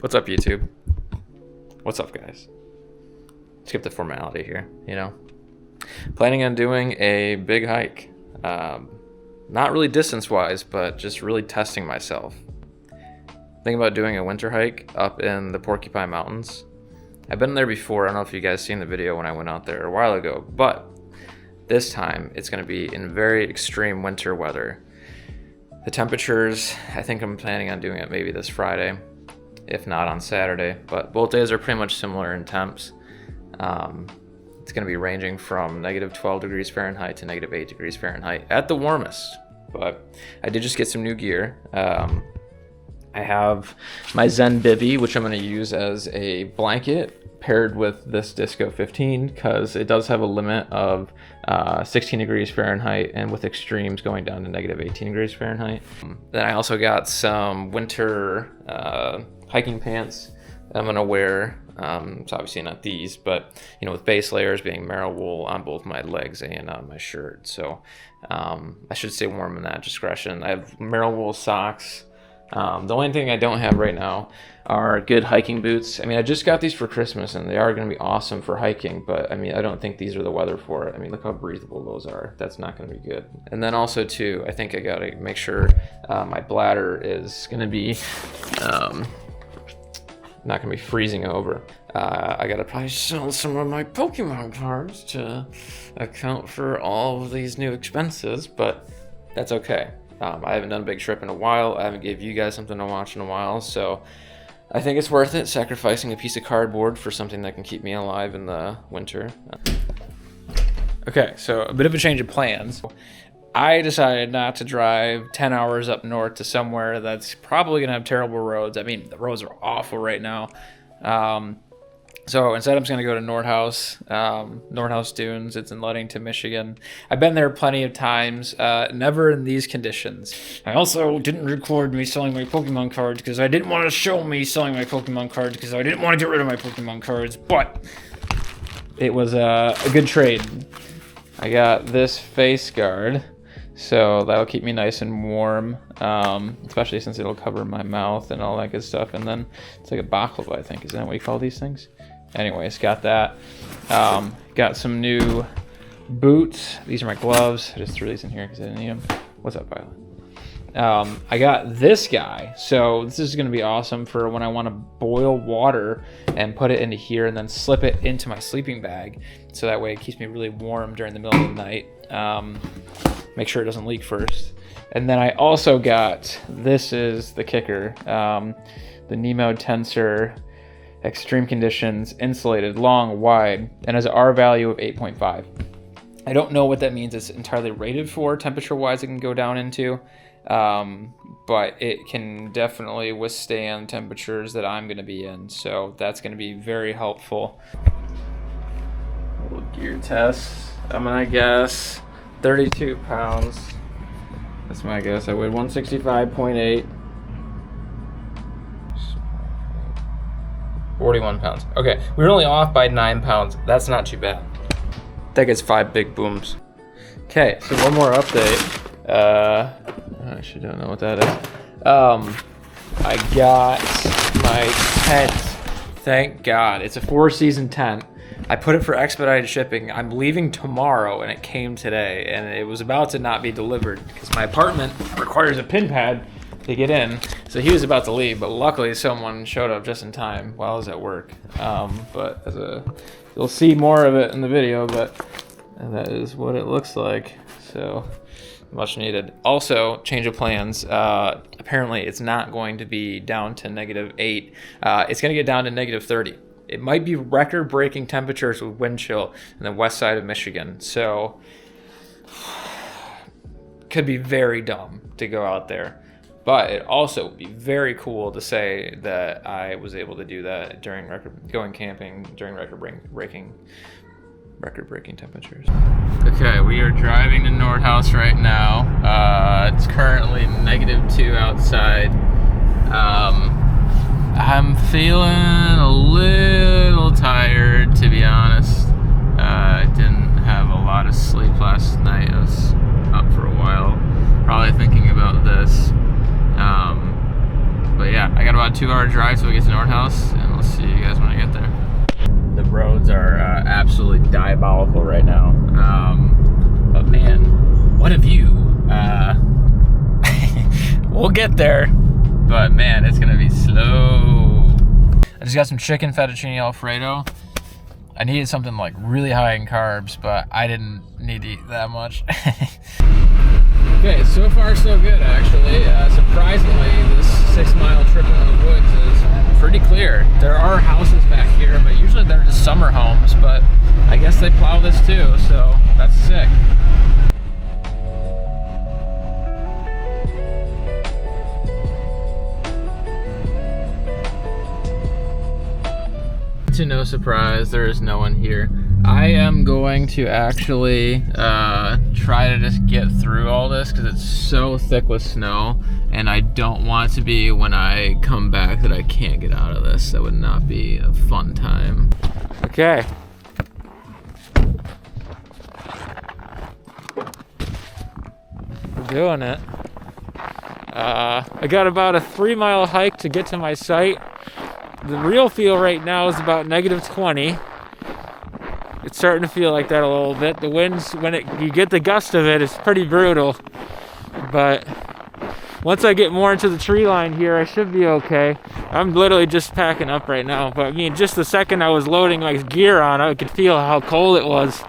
What's up, YouTube? What's up, guys? Skip the formality here, you know? Planning on doing a big hike. Not really distance-wise, but just really testing myself. Thinking about doing a winter hike up in the Porcupine Mountains. I've been there before. I don't know if you guys seen the video when I went out there a while ago, but this time it's going to be in very extreme winter weather. The temperatures, I think I'm planning on doing it maybe this Friday, if not on Saturday, but both days are pretty much similar in temps. It's going to be ranging from negative 12 degrees Fahrenheit to negative 8 degrees Fahrenheit at the warmest. But I did just get some new gear. I have my Zen Bivy, which I'm going to use as a blanket paired with this Disco 15 because it does have a limit of 16 degrees Fahrenheit and with extremes going down to negative 18 degrees Fahrenheit. Then I also got some winter hiking pants that I'm going to wear. It's obviously not these, but you know, with base layers being Merrell wool on both my legs and on my shirt. So I should stay warm in that discretion. I have Merrell wool socks. The only thing I don't have right now are good hiking boots. I mean, I just got these for Christmas and they are going to be awesome for hiking, but I mean, I don't think these are the weather for it. I mean, look how breathable those are. That's not going to be good. And then also too, I think I got to make sure my bladder is going to be not going to be freezing over. I got to probably sell some of my Pokemon cards to account for all of these new expenses, but that's okay. I haven't done a big trip in a while. I haven't gave you guys something to watch in a while, so I think it's worth it, sacrificing a piece of cardboard for something that can keep me alive in the winter. Okay, so a bit of a change of plans. I decided not to drive 10 hours up north to somewhere that's probably going to have terrible roads. I mean, the roads are awful right now. So instead, I'm just going to go to Nordhaus Dunes. It's in Ludington, Michigan. I've been there plenty of times, never in these conditions. I also didn't record me selling my Pokemon cards because I didn't want to show me selling my Pokemon cards because I didn't want to get rid of my Pokemon cards, but it was a good trade. I got this face guard, so that'll keep me nice and warm, especially since it'll cover my mouth and all that good stuff. And then it's like a baklava, I think. Isn't that what you call these things? Anyways, got that. Got some new boots. These are my gloves. I just threw these in here because I didn't need them. What's up, Violet? I got this guy. So this is going to be awesome for when I want to boil water and put it into here and then slip it into my sleeping bag. So that way it keeps me really warm during the middle of the night. Make sure it doesn't leak first. And then I also got, this is the kicker, the Nemo Tensor Extreme Conditions Insulated Long Wide, and has an R value of 8.5. I don't know what that means. It's entirely rated for temperature wise it can go down into, but it can definitely withstand temperatures that I'm going to be in, so that's going to be very helpful. Little gear test. I'm going to guess 32 pounds. That's my guess. I weighed 165.8. 41 pounds. Okay, we were only off by 9 pounds. That's not too bad. That gets 5 big booms. Okay, so one more update. I actually don't know what that is. I got my tent. Thank God. It's a 4-season tent. I put it for expedited shipping. I'm leaving tomorrow and it came today and it was about to not be delivered because my apartment requires a pin pad to get in. So he was about to leave, but luckily someone showed up just in time while I was at work. But you'll see more of it in the video, but that is what it looks like. So much needed. Also, change of plans. Apparently it's not going to be down to -8. It's going to get down to -30. It might be record-breaking temperatures with wind chill in the west side of Michigan. So could be very dumb to go out there. But it also would be very cool to say that I was able to do that during going camping during record-breaking temperatures. Okay, we are driving to Nordhaus right now. It's currently -2 outside. I'm feeling a little tired, to be honest. I didn't have a lot of sleep last night. I was up for a while, probably thinking about this. But yeah, I got about a 2-hour drive till we get to Nordhaus, and we'll see you guys when I get there. The roads are absolutely diabolical right now. But man, what a view. We'll get there, but man, it's gonna be slow. I just got some chicken fettuccine Alfredo. I needed something like really high in carbs, but I didn't need to eat that much. Okay, so far so good actually. Surprisingly, this 6-mile trip in the woods is pretty clear. There are houses back here, but usually they're just summer homes, but I guess they plow this too, so that's sick. To no surprise, there is no one here. I am going to actually try to just get through all this because it's so thick with snow, and I don't want it to be when I come back that I can't get out of this. That would not be a fun time. Okay. We're doing it. I got about a 3-mile hike to get to my site. The real feel right now is about -20. It's starting to feel like that a little bit. The winds, when you get the gust of it, it's pretty brutal. But once I get more into the tree line here, I should be okay. I'm literally just packing up right now. But I mean, just the second I was loading my gear on, I could feel how cold it was.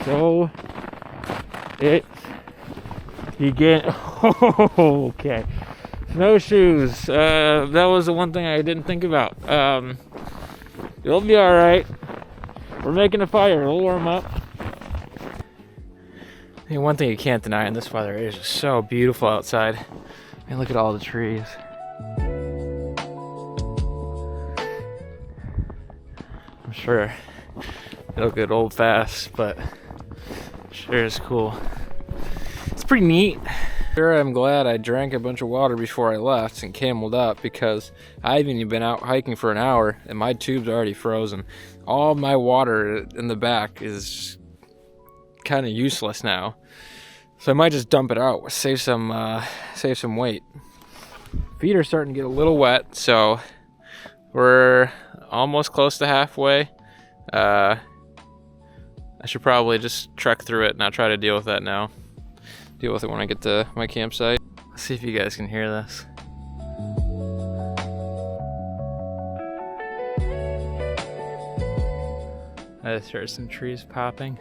So you get okay. Snowshoes. That was the one thing I didn't think about. It'll be all right. We're making a fire. It'll warm up. I mean, one thing you can't deny in this weather, it is just so beautiful outside. I mean, look at all the trees. I'm sure it'll get old fast, but sure is cool. It's pretty neat. Sure, I'm glad I drank a bunch of water before I left and cameled up, because I've even been out hiking for an hour and my tube's already frozen. All my water in the back is kind of useless now, so I might just dump it out, save some weight. Feet are starting to get a little wet, so we're almost close to halfway. I should probably just trek through it, not try to deal with that now. Deal with it when I get to my campsite. Let's see if you guys can hear this. I just heard some trees popping.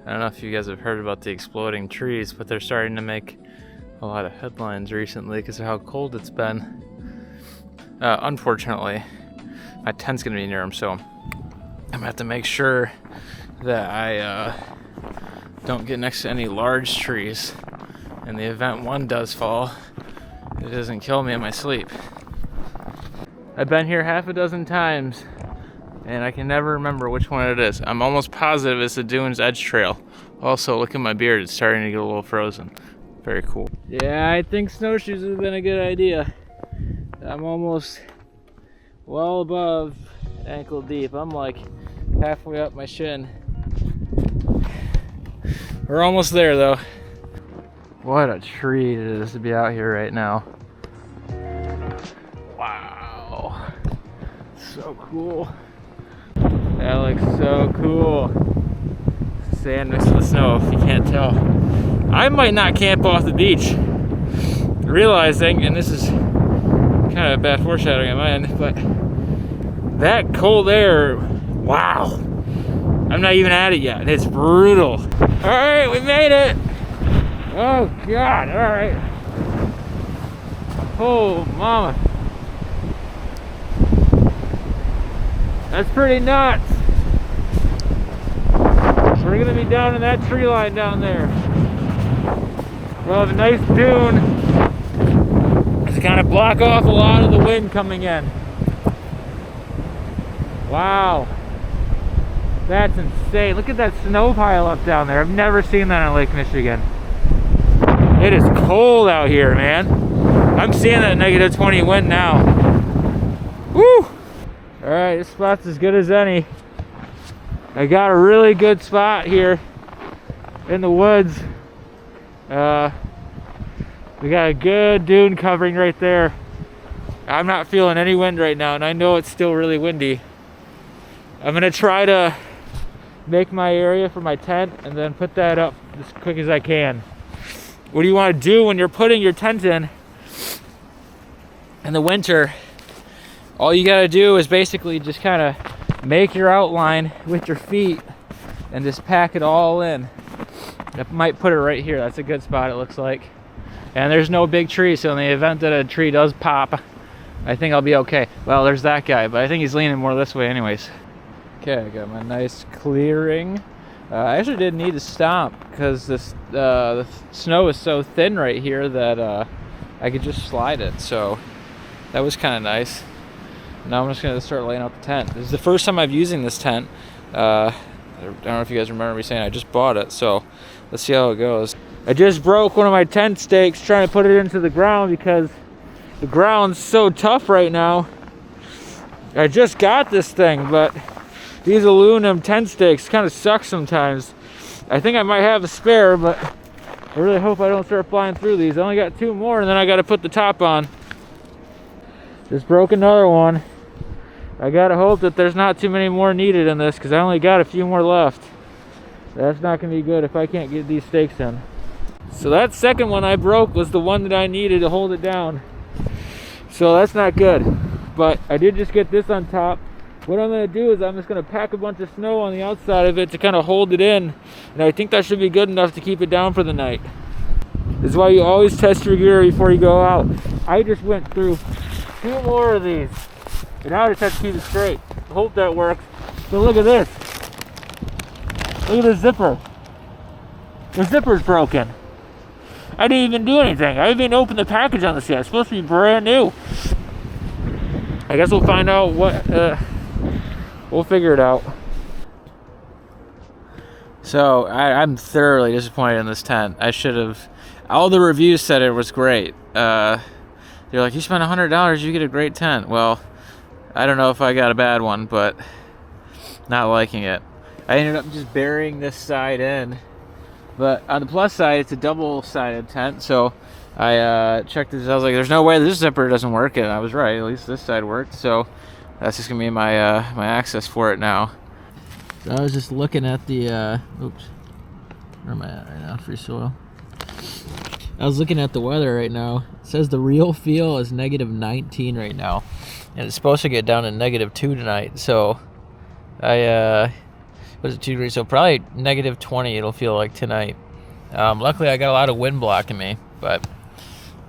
I don't know if you guys have heard about the exploding trees, but they're starting to make a lot of headlines recently because of how cold it's been. Unfortunately, my tent's gonna be near them, so I'm gonna have to make sure that I don't get next to any large trees. In the event one does fall, it doesn't kill me in my sleep. I've been here half a dozen times, and I can never remember which one it is. I'm almost positive it's the Dunes Edge Trail. Also, look at my beard, it's starting to get a little frozen. Very cool. Yeah, I think snowshoes have been a good idea. I'm almost well above ankle deep. I'm like halfway up my shin. We're almost there though. What a treat it is to be out here right now. Wow. So cool. That looks so cool. Sand next to the snow, if you can't tell. I might not camp off the beach. Realizing, and this is kind of bad foreshadowing on my end, but that cold air, wow. I'm not even at it yet. It's brutal. All right, we made it. Oh God, all right. Oh, mama. That's pretty nuts. We're gonna be down in that tree line down there. We'll have a nice dune to kind of block off a lot of the wind coming in. Wow. That's insane. Look at that snow pile up down there. I've never seen that on Lake Michigan. It is cold out here, man. I'm seeing that -20 wind now. Woo! Alright, this spot's as good as any. I got a really good spot here in the woods. We got a good dune covering right there. I'm not feeling any wind right now, and I know it's still really windy. I'm gonna try to make my area for my tent and then put that up as quick as I can. What do you want to do when you're putting your tent in the winter? All you gotta do is basically just kind of make your outline with your feet and just pack it all in. I might put it right here. That's a good spot, it looks like. And there's no big tree, so in the event that a tree does pop, I think I'll be okay. Well, there's that guy, but I think he's leaning more this way anyways. Okay, I got my nice clearing. I actually didn't need to stop because this the snow is so thin right here that I could just slide it. So that was kind of nice. Now I'm just gonna start laying out the tent. This is the first time I'm using this tent. I don't know if you guys remember me saying I just bought it, so let's see how it goes. I just broke one of my tent stakes trying to put it into the ground because the ground's so tough right now. I just got this thing, but these aluminum tent stakes kind of suck sometimes. I think I might have a spare, but I really hope I don't start flying through these. I only got 2 more, and then I got to put the top on. Just broke another one. I gotta hope that there's not too many more needed in this because I only got a few more left. That's not gonna be good if I can't get these stakes in. So that second one I broke was the one that I needed to hold it down. So that's not good. But I did just get this on top. What I'm gonna do is I'm just gonna pack a bunch of snow on the outside of it to kind of hold it in. And I think that should be good enough to keep it down for the night. This is why you always test your gear before you go out. I just went through 2 more of these. And now I just have to keep it straight. I hope that works. But look at this. Look at the zipper. The zipper's broken. I didn't even do anything. I didn't even open the package on this yet. It's supposed to be brand new. I guess we'll find out what, we'll figure it out. So I'm thoroughly disappointed in this tent. I should have, all the reviews said it was great. They're like, you spent $100, you get a great tent. Well, I don't know if I got a bad one, but not liking it. I ended up just burying this side in. But on the plus side, it's a double-sided tent, so I checked this. I was like, there's no way this zipper doesn't work, and I was right. At least this side worked, so that's just going to be my my access for it now. So I was just looking at the, oops, where am I at right now? Free soil. I was looking at the weather right now. It says the real feel is -19 right now. And it's supposed to get down to -2 tonight. So I, what is it, 2 degrees? So probably -20 it'll feel like tonight. Luckily I got a lot of wind blocking me, but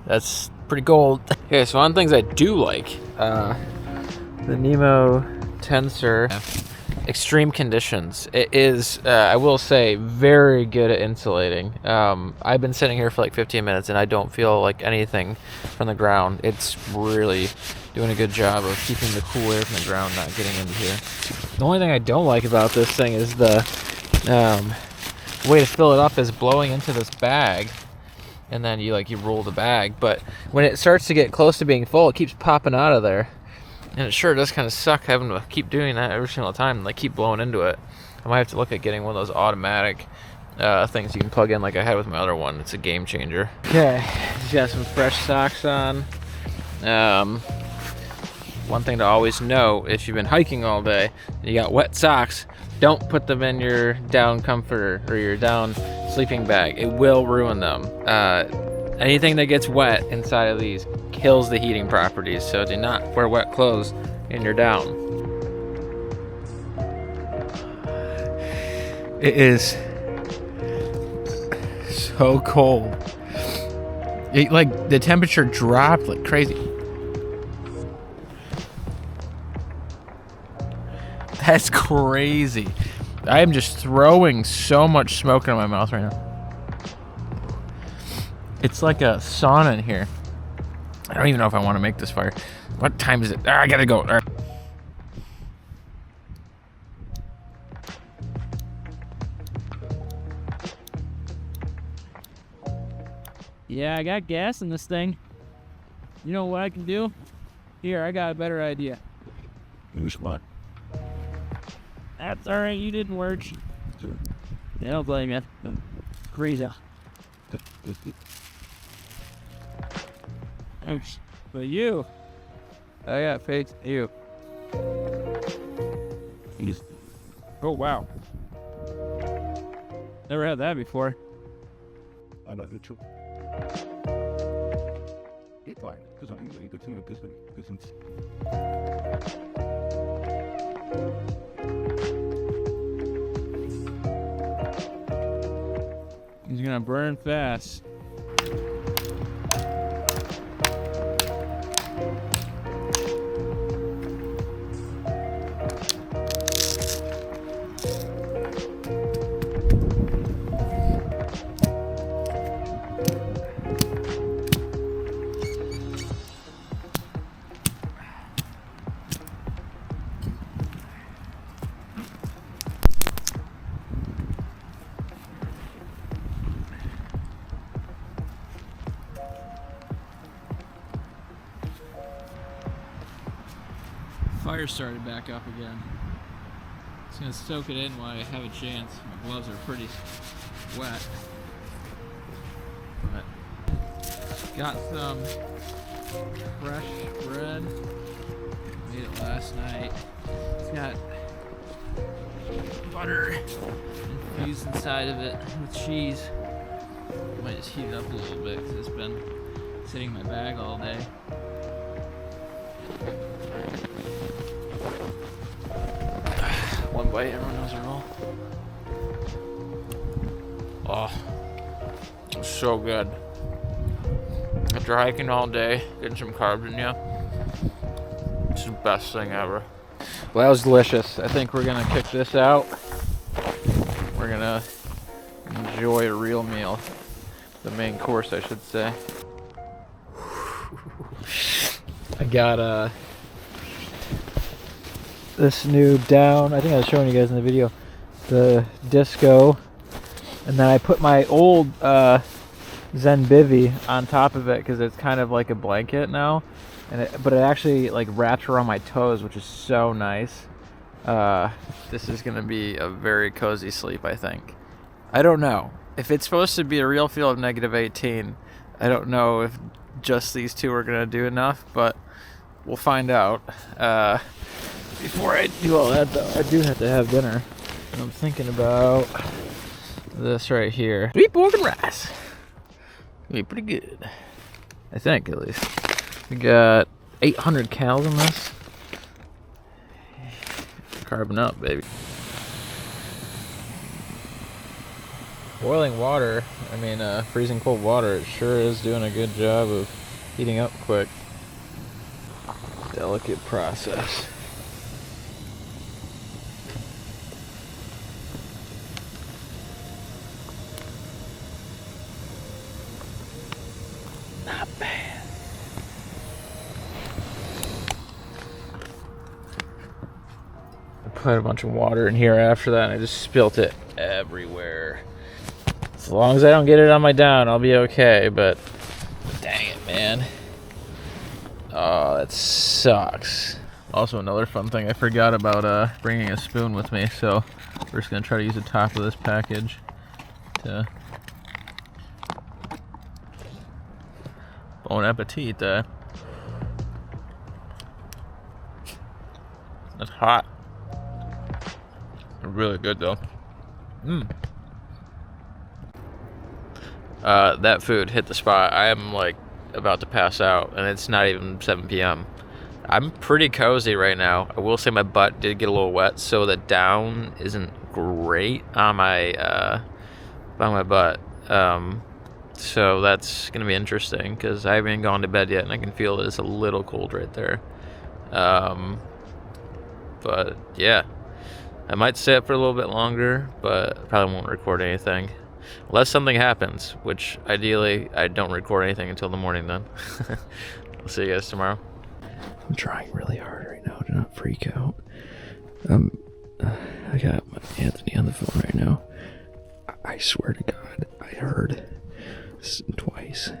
that's pretty cold. Okay, so one of the things I do like, the Nemo Tensor. Extreme conditions. It is, I will say, very good at insulating. I've been sitting here for like 15 minutes and I don't feel like anything from the ground. It's really doing a good job of keeping the cool air from the ground not getting into here. The only thing I don't like about this thing is the way to fill it up is blowing into this bag, and then you roll the bag. But when it starts to get close to being full, it keeps popping out of there. And it sure does kind of suck having to keep doing that every single time, like keep blowing into it. I might have to look at getting one of those automatic things you can plug in like I had with my other one. It's a game changer. Okay, just got some fresh socks on. One thing to always know, if you've been hiking all day and you got wet socks, don't put them in your down comforter or your down sleeping bag. It will ruin them. Anything that gets wet inside of these kills the heating properties, so do not wear wet clothes in your down. It is so cold. The temperature dropped like crazy. That's crazy. I am just throwing so much smoke in my mouth right now. It's like a sauna in here. I don't even know if I want to make this fire. What time is it? I gotta go. All right. Yeah, I got gas in this thing. You know what I can do? Here, I got a better idea. Who's what? That's alright, you didn't work. Sure. I don't blame you. Crazy. But you, I got faith in you. oh wow. Never had that before. I love it too. It's fine, because I'm going to continue business. He's gonna burn fast. Fire started back up again. Just gonna soak it in while I have a chance. My gloves are pretty wet. But got some fresh bread. Made it last night. It's got butter infused inside of it with cheese. Might just heat it up a little bit because it's been sitting in my bag all day. One bite, everyone knows the rule. Oh, it's so good. After hiking all day, getting some carbs in you, it's the best thing ever. Well, that was delicious. I think we're gonna kick this out. We're gonna enjoy a real meal. The main course, I should say. I got this new down, I think I was showing you guys in the video, the Disco, and then I put my old Zen Bivy on top of it because it's kind of like a blanket now, and but it actually like wraps around my toes, which is so nice. This is gonna be a very cozy sleep, I think. I don't know if it's supposed to be a real feel of -18. I don't know if just these two are gonna do enough, but we'll find out. Before I do all that, though, I do have to have dinner. And I'm thinking about this right here. Sweet pork and rice. It'll be pretty good. I think, at least. We got 800 calories in this. Carbon up, baby. Boiling water, freezing cold water, it sure is doing a good job of heating up quick. Delicate process. Not bad. I put a bunch of water in here after that and I just spilt it everywhere. As long as I don't get it on my down, I'll be okay, but dang it, man. Oh, that sucks. Also, another fun thing, I forgot about bringing a spoon with me, so we're just gonna try to use the top of this package to bon appetit. That's hot. Really good though. That food hit the spot. I am like about to pass out, and it's not even 7 p.m. I'm pretty cozy right now. I will say my butt did get a little wet, so the down isn't great on my butt. So that's gonna be interesting because I haven't gone to bed yet, and I can feel it's a little cold right there. But yeah, I might stay up for a little bit longer, but probably won't record anything. Unless something happens, which ideally I don't record anything until the morning then. I'll see you guys tomorrow. I'm trying really hard right now to not freak out. I got Anthony on the phone right now. I swear to God, I heard this twice.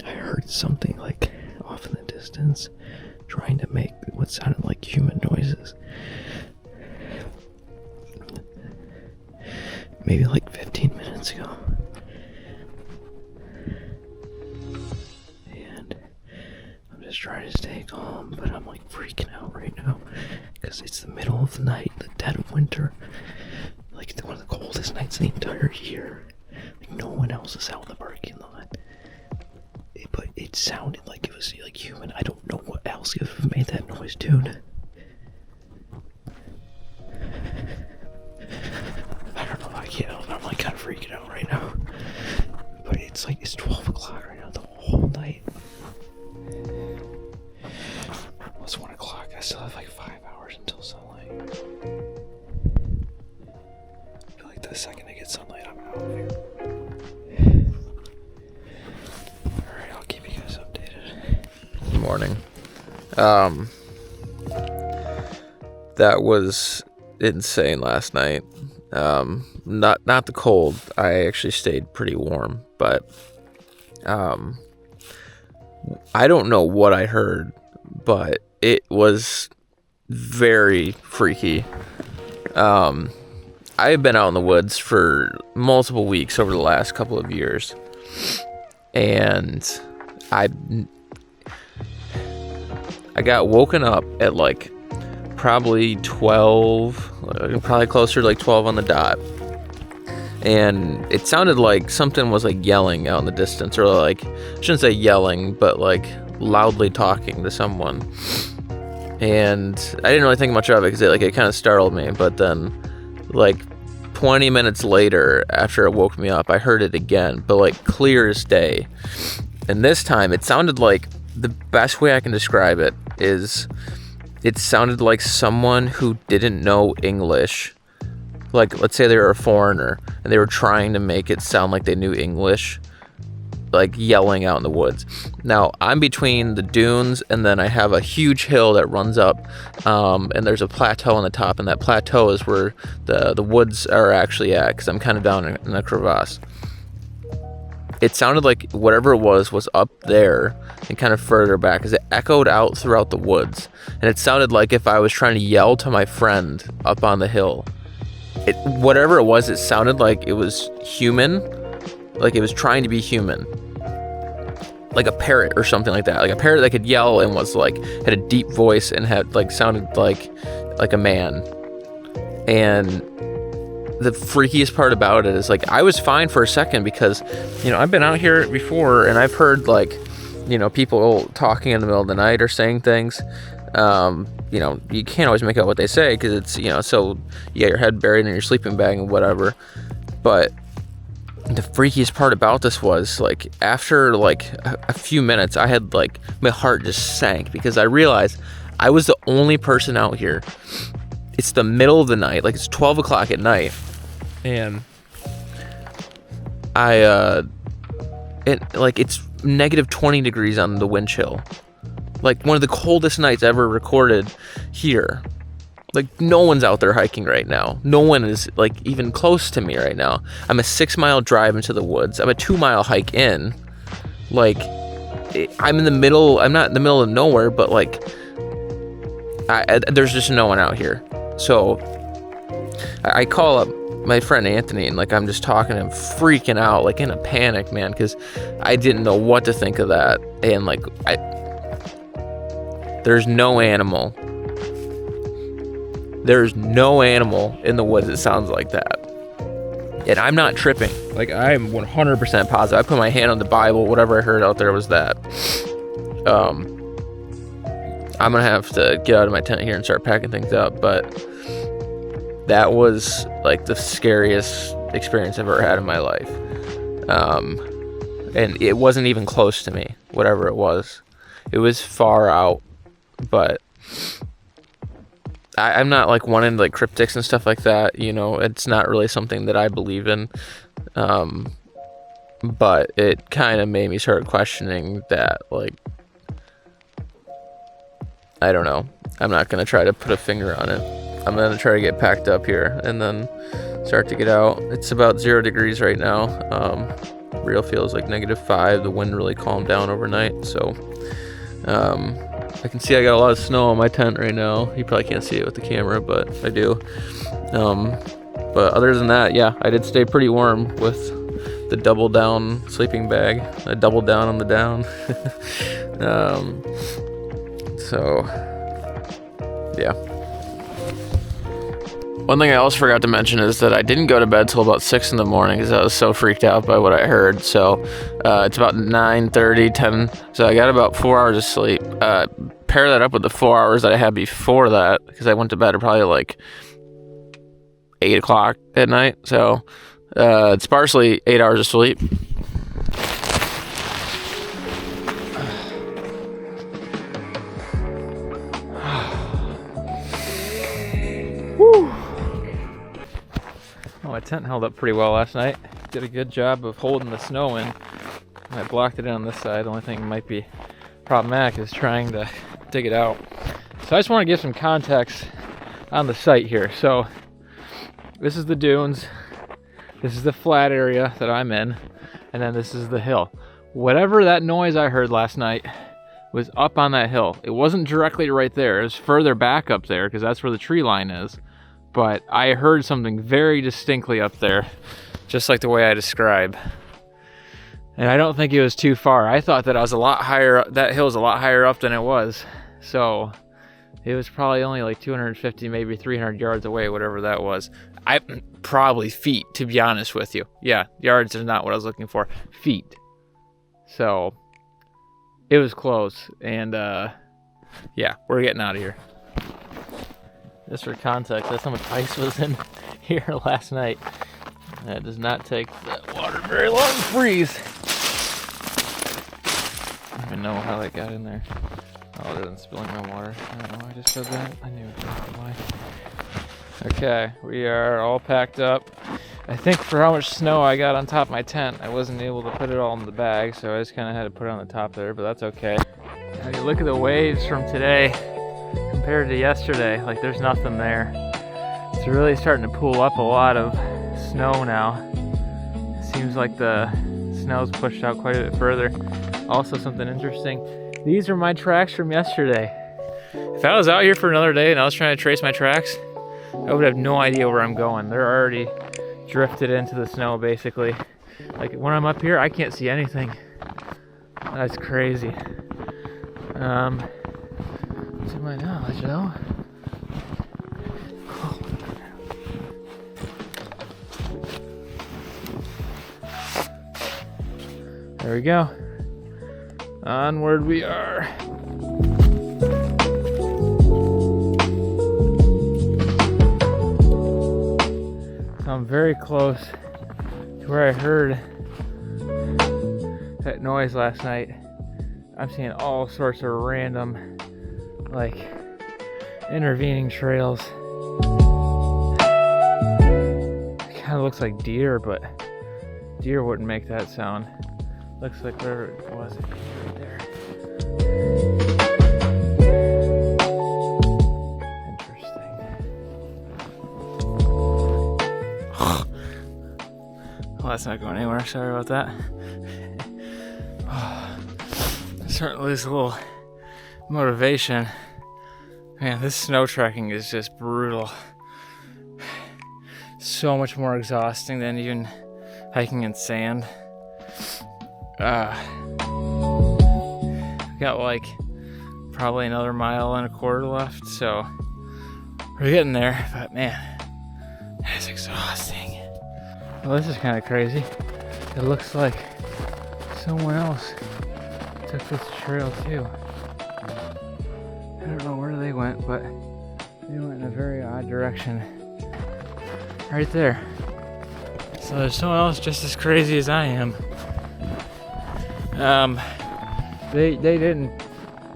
I heard something like off in the distance trying to make what sounded like human noises. Maybe like 15 minutes ago. And just trying to stay calm, but I'm like freaking out right now because it's the middle of the night, the dead of winter, like one of the coldest nights in the entire year. Like no one else is out in the parking lot. But it sounded like it was like human. I don't know what else could have made that noise, dude. I don't know. I'm like kind of freaking out right now. But it's 12 o'clock right now, the whole night. Well, it's 1 o'clock. I still have like 5 hours until sunlight. I feel like the second I get sunlight, I'm out of here. Alright, I'll keep you guys updated. Good morning. That was insane last night. Not the cold. I actually stayed pretty warm, but I don't know what I heard, but it was very freaky. I've been out in the woods for multiple weeks over the last couple of years, and I got woken up at like probably 12, probably closer to like 12 on the dot. And it sounded like something was like yelling out in the distance, or like, I shouldn't say yelling, but like loudly talking to someone. And I didn't really think much of it because it kind of startled me. But then like 20 minutes later, after it woke me up, I heard it again, but like clear as day. And this time it sounded like, the best way I can describe it is, it sounded like someone who didn't know English. Like, let's say they were a foreigner and they were trying to make it sound like they knew English, like yelling out in the woods. Now, I'm between the dunes, and then I have a huge hill that runs up, and there's a plateau on the top, and that plateau is where the woods are actually at, because I'm kind of down in a crevasse. It sounded like whatever it was up there and kind of further back, because it echoed out throughout the woods. And it sounded like if I was trying to yell to my friend up on the hill. Whatever it was, it sounded like it was human, like it was trying to be human. Like a parrot or something like that. Like a parrot that could yell and was like, had a deep voice and had like sounded like a man. And the freakiest part about it is, like, I was fine for a second because, you know, I've been out here before and I've heard, like, you know, people talking in the middle of the night or saying things. You know, you can't always make out what they say because it's, you know, so you got your head buried in your sleeping bag and whatever. But the freakiest part about this was, like, after like a few minutes, I had like, my heart just sank because I realized I was the only person out here. It's the middle of the night, like it's 12 o'clock at night, and it's negative 20 degrees on the wind chill. Like one of the coldest nights ever recorded here. Like no one's out there hiking right now. No one is like even close to me right now. I'm a 6-mile drive into the woods. I'm a 2-mile hike in. Like I'm in the middle. I'm not in the middle of nowhere, but like there's just no one out here. So I call up my friend Anthony, and like I'm just talking to him, freaking out, like in a panic, man, because I didn't know what to think of that. And like there's no animal. There's no animal in the woods that sounds like that. And I'm not tripping. Like I'm 100% positive. I put my hand on the Bible. Whatever I heard out there was that. I'm gonna have to get out of my tent here and start packing things up. But that was like the scariest experience I've ever had in my life. And it wasn't even close to me. Whatever it was far out. But I'm not like one into like cryptics and stuff like that, you know. It's not really something that I believe in, but it kind of made me start questioning that. Like, I don't know, I'm not gonna try to put a finger on it. I'm gonna try to get packed up here and then start to get out. It's about 0 degrees right now. Real feels like -5. The wind really calmed down overnight, so I can see I got a lot of snow on my tent right now. You probably can't see it with the camera, but I do. But other than that, yeah, I did stay pretty warm with the double down sleeping bag. I doubled down on the down. So yeah. One thing I also forgot to mention is that I didn't go to bed till about 6 in the morning because I was so freaked out by what I heard. So it's about 9:30, 10. So I got about 4 hours of sleep. Pair that up with the 4 hours that I had before that, because I went to bed at probably like 8 o'clock at night. So it's partially 8 hours of sleep. My tent held up pretty well last night. Did a good job of holding the snow in. I blocked it in on this side. The only thing that might be problematic is trying to dig it out. So I just want to give some context on the site here. So this is the dunes. This is the flat area that I'm in. And then this is the hill. Whatever that noise I heard last night was up on that hill. It wasn't directly right there. It was further back up there because that's where the tree line is. But I heard something very distinctly up there, just like the way I describe. And I don't think it was too far. I thought that I was a lot higher, that hill was a lot higher up than it was. So it was probably only like 250, maybe 300 yards away, whatever that was. Probably feet, to be honest with you. Yeah, yards is not what I was looking for. Feet. So it was close. And yeah, we're getting out of here. Just for context, that's how much ice was in here last night. That does not take that water very long to freeze. I don't even know how that got in there. Oh, other than spilling my water. I don't know why I just said that. I knew why. Okay, we are all packed up. I think for how much snow I got on top of my tent, I wasn't able to put it all in the bag, so I just kind of had to put it on the top there, but that's okay. Now you look at the waves from today compared to yesterday, like there's nothing there. It's really starting to pool up a lot of snow now. Seems like the snow's pushed out quite a bit further. Also something interesting, these are my tracks from yesterday. If I was out here for another day and I was trying to trace my tracks, I would have no idea where I'm going. They're already drifted into the snow basically. Like when I'm up here, I can't see anything. That's crazy. To my knowledge, though. Oh. There we go. Onward we are. So I'm very close to where I heard that noise last night. I'm seeing all sorts of random like intervening trails. It kind of looks like deer, but deer wouldn't make that sound. Looks like whatever it was right there. Interesting. Well, that's not going anywhere. Sorry about that. Starting to lose a little motivation. Man, this snow trekking is just brutal. So much more exhausting than even hiking in sand. Got like probably another 1.25 miles left, so we're getting there, but man, that's exhausting. Well, this is kind of crazy. It looks like someone else took this trail too. I don't know where they went, but they went in a very odd direction. Right there. So there's someone else just as crazy as I am. They didn't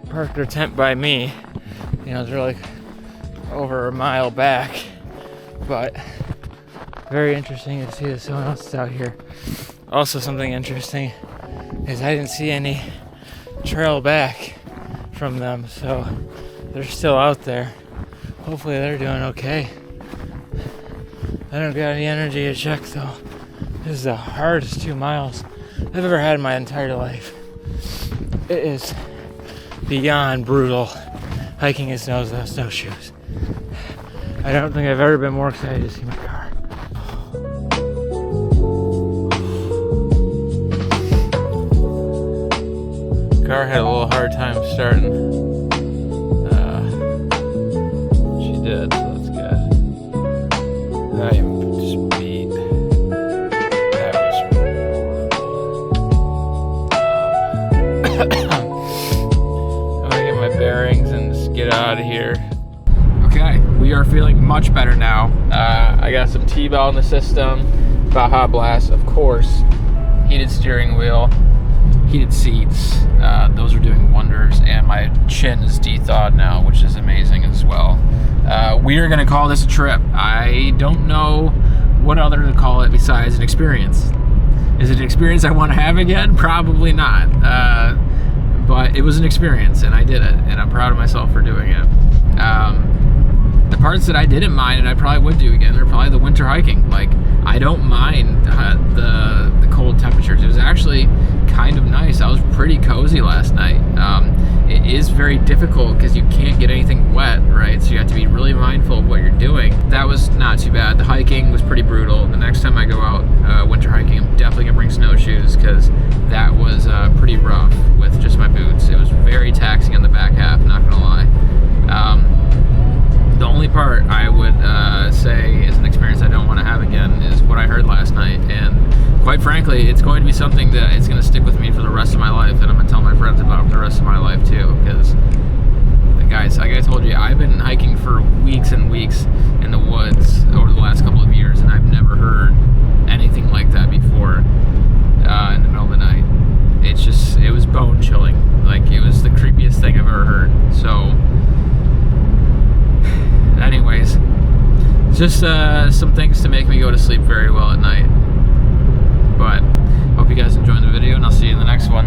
park their tent by me. You know, they're like over 1 mile back. But very interesting to see that someone else is out here. Also something interesting is I didn't see any trail back from them, so they're still out there. Hopefully they're doing okay. I don't got any energy to check though. This is the hardest 2 miles I've ever had in my entire life. It is beyond brutal hiking in snow without snowshoes. I don't think I've ever been more excited to see my car. car had a little hard time starting. She did, so that's good. I am just beat. That was I'm gonna get my bearings and just get out of here. Okay, we are feeling much better now. I got some T-Bell in the system, Baja Blast, of course, heated steering wheel, heated seats. Those are doing wonders, and my chin is de-thawed now, which is amazing as well. We are gonna call this a trip. I don't know what other to call it besides an experience. Is it an experience I want to have again? Probably not. But it was an experience, and I did it, and I'm proud of myself for doing it. The parts that I didn't mind and I probably would do again are probably the winter hiking. Like, I don't mind the cold temperatures. It was actually kind of nice. I was pretty cozy last night. It is very difficult because you can't get anything wet, right? So you have to be really mindful of what you're doing. That was not too bad. The hiking was pretty brutal. The next time I go out winter hiking, I'm definitely gonna bring snowshoes because that was pretty rough with just my boots. It was very taxing on the back half, not gonna lie. The only part I would say is an experience I don't want to have again is what I heard last night, and quite frankly, it's going to be something that it's going to stick with me for the rest of my life, and I'm going to tell my friends about it for the rest of my life too, because guys, like I told you, I've been hiking for weeks and weeks in the woods over the last couple of years, and I've never heard anything like that before in the middle of the night. It was bone chilling. Like, it was the creepiest thing I've ever heard. So anyways, just some things to make me go to sleep very well at night. But hope you guys enjoyed the video, and I'll see you in the next one.